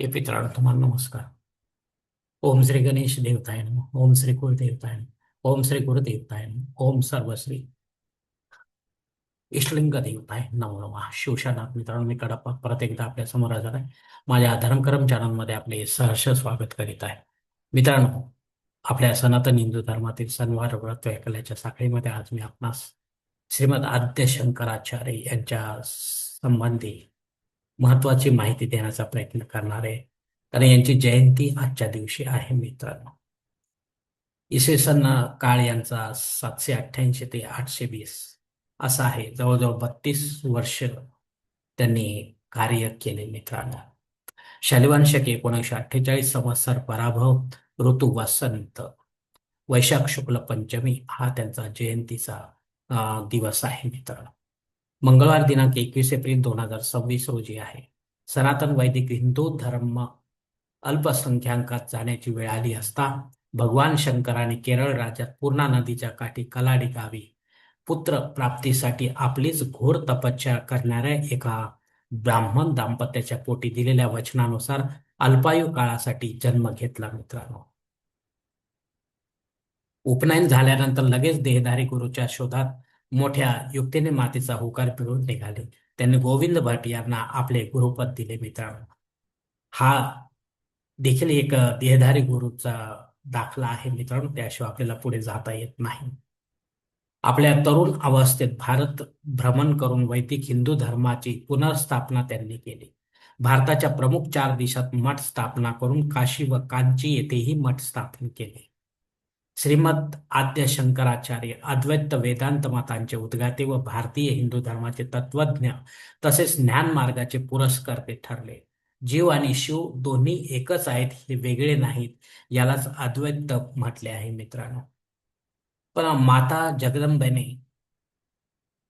हे मित्रांनो तुम्हाला नमस्कार. ओम श्री गणेश देवताय नमः. ओम श्री कुलदेवताय नमः. ओम श्री गुरुदेवताय नमः. ओम सर्वश्री इष्टलिंग देवताय नमो नमः. शिवशानात मित्रांनो, मी कडप्पा परत एकदा आपल्या समोर हजर आहे. माझ्या धर्मकरम चॅनलमध्ये आपले सहर्ष स्वागत करीत आहे. मित्रांनो, आपल्या सनातन हिंदू धर्मातील सणवार व्रत वैकल्याच्या साखळीमध्ये आज मी आपणास श्रीमद आद्य शंकराचार्य यांच्या संबंधी महत्वाची माहिती देण्याचा प्रयत्न करणार आहे. कारण यांची जयंती आजच्या दिवशी आहे मित्रांनो. इसवी सन काळ यांचा 788 ते 820 असा आहे. जवळजवळ 32 वर्ष त्यांनी कार्य केले मित्रांनो. शालिवान शके 1948 संवत्सर पराभव ऋतू वसंत वैशाख शुक्ल पंचमी हा त्यांचा जयंतीचा दिवस आहे मित्रांनो. मंगळवार दिनांक 21 एप्रिल 2026 रोजी आहे. सनातन वैदिक हिंदू धर्म अल्पसंख्याकात जाण्याची वेळ आली असता भगवान शंकराने केरळ राज्यात पूर्णा नदीच्या काठी कलाडी गावी पुत्र प्राप्तीसाठी आपलीच घोर तपस्या करणाऱ्या एका ब्राह्मण दाम्पत्याच्या पोटी दिलेल्या वचनानुसार अल्पायू काळासाठी जन्म घेतला मित्रांनो. उपनयन झाल्यानंतर लगेच देहधारी गुरुच्या शोधात मोठ्या युक्तीने मातेचा होकार पिळून निघाले. त्यांनी गोविंद भट यांना आपले गुरुपद दिले मित्रांनो. हा देखील एक देहधारी गुरुचा दाखला आहे मित्रांनो. त्याशिवाय आपल्याला पुढे जाता येत नाही. आपल्या तरुण अवस्थेत भारत भ्रमण करून वैदिक हिंदू धर्माची पुनर्स्थापना त्यांनी केली. भारताच्या प्रमुख 4 देशात मठ स्थापना करून काशी व कांची येथेही मठ स्थापन केले. श्रीमद आद्य शंकराचार्य अद्वैत वेदांत मतांचे उद्गाते व भारतीय हिंदू धर्माचे तत्वज्ञ तसेच ज्ञान मार्गाचे पुरस्कर्ते ठरले. जीव आणि शिव दोन्ही एकच आहेत, हे वेगळे नाहीत, यालाच अद्वैत म्हटले आहे मित्रांनो. पण माता जगदंबेने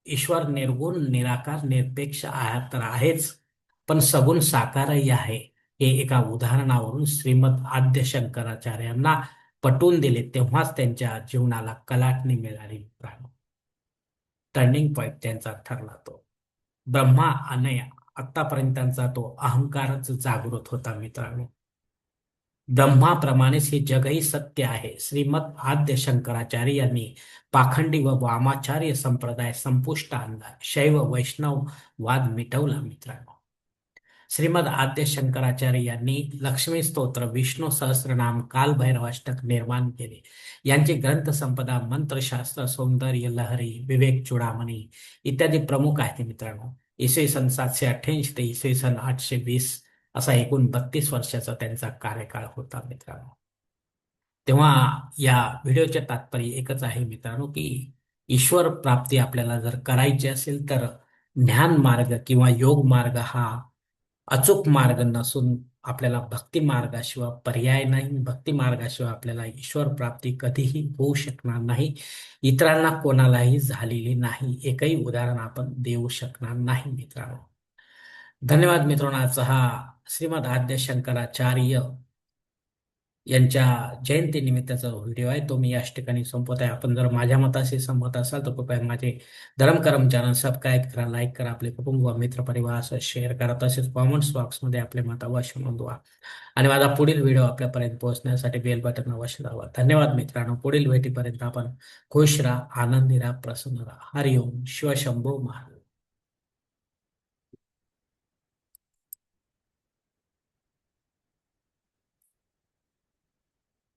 ईश्वर निर्गुण निराकार निरपेक्ष तर आहेच, पण सगुण साकारही आहे, हे एका उदाहरणावरून श्रीमद आद्य शंकराचार्यांना पटवून दिले. तेव्हाच त्यांच्या जीवनाला कलाटणी मिळाली मित्रांनो. टर्निंग पॉइंट त्यांचा ठरला तो ब्रह्मा आणि आतापर्यंतचा तो अहंकारच जागृत होता मित्रांनो. ब्रह्माप्रमाणेच हे जगही सत्य आहे. श्रीमद आद्य शंकराचार्य यांनी पाखंडी व वामाचार्य संप्रदाय संपुष्ट आणला. शैव वैष्णव वाद मिटवला मित्रांनो. श्रीमद आद्य शंकराचार्य यांनी लक्ष्मी स्तोत्र, विष्णू सहस्रनाम, कालभैरवाष्टक निर्माण केले. यांची ग्रंथसंपदा मंत्रशास्त्र, सौंदर्य लहरी, विवेक चूडामणी इत्यादी प्रमुख आहेत मित्रांनो. इसवी सन 788 ते इसवी सन 820 असा एकूण 32 वर्षाचा त्यांचा कार्यकाळ होता मित्रांनो. तेव्हा या व्हिडिओचे तात्पर्य एकच आहे मित्रांनो, की ईश्वर प्राप्ती आपल्याला जर करायची असेल तर ज्ञान मार्ग किंवा योग मार्ग हा अचूक मार्ग नसून आपल्याला भक्ती मार्गाशिवाय पर्याय नाही. भक्ती मार्गाशिवाय आपल्याला ईश्वर प्राप्ती कधीही होऊ शकणार नाही. इतरांना कोणालाही झालेली नाही. एकही उदाहरण आपण देऊ शकणार नाही मित्रांनो. धन्यवाद मित्रांनो. आजचा हा श्रीमद आद्य शंकराचार्य यांच्या जयंती निमित्ताचा व्हिडिओ आहे, तो मी याच ठिकाणी संपवत आहे. आपण जर माझ्या मताशी संमत असाल तर कृपया माझे धर्मकरम चॅनल सबस्क्राईब करा, लाईक करा, आपले कुटुंब व मित्रपरिवारासह शेअर करा. तसेच कॉमेंट्स बॉक्समध्ये आपले मत अवश्य नोंदवा आणि माझा पुढील व्हिडिओ आपल्यापर्यंत पोहोचण्यासाठी बेल बटन अवश्य दाबा. धन्यवाद मित्रांनो. पुढील भेटीपर्यंत आपण खुश राहा, आनंदी राहा, प्रसन्न राहा. हरिओम शिवशंभो महाराज.